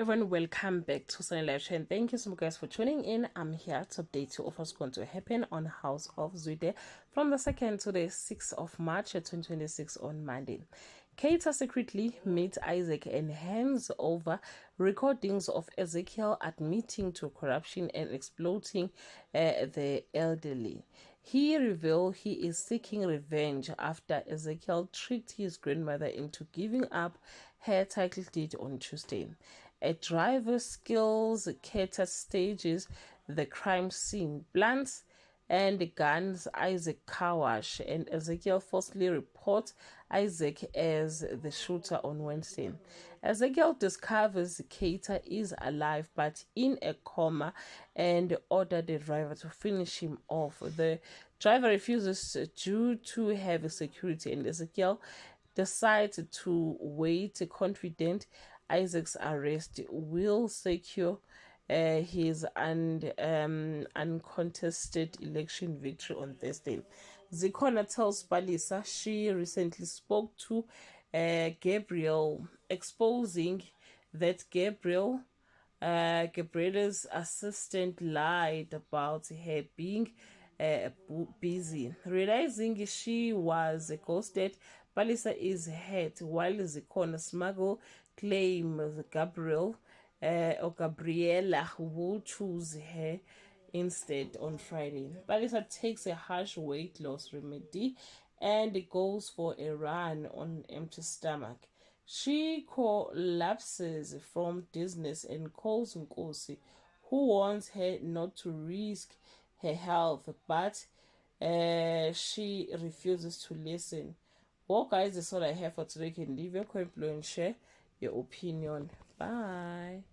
everyone, welcome back to Sunny Live Show, and thank you so much guys for tuning in. I'm here to update you of what's going to happen on House of Zwide from the 2nd to the 6th of March 2026 on Monday. Keita secretly meets Isaac and hands over recordings of Ezekiel admitting to corruption and exploiting the elderly. He revealed he is seeking revenge after Ezekiel tricked his grandmother into giving up her title deed on Tuesday. A driver skills Keita stages the crime scene, blunts and guns Isaac Kawash, and Ezekiel falsely reports Isaac as the shooter on Wednesday. Ezekiel discovers Keita is alive but in a coma and orders the driver to finish him off. The driver refuses due to heavy security, and Ezekiel decides to wait, confident Isaac's arrest will secure his uncontested election victory on Thursday. Zikhona tells Palisa she recently spoke to Gabriel, exposing that Gabriela's assistant lied about her being busy. Realizing she was ghosted, Palisa is hurt, while Zikhona smuggle claims Gabriela will choose her instead on Friday. Palisa takes a harsh weight loss remedy and goes for a run on empty stomach. She collapses from dizziness and calls Nkosi, who wants her not to risk her health, but she refuses to listen. Well guys, that's all I have for today. You can leave your comment below and share your opinion. Bye.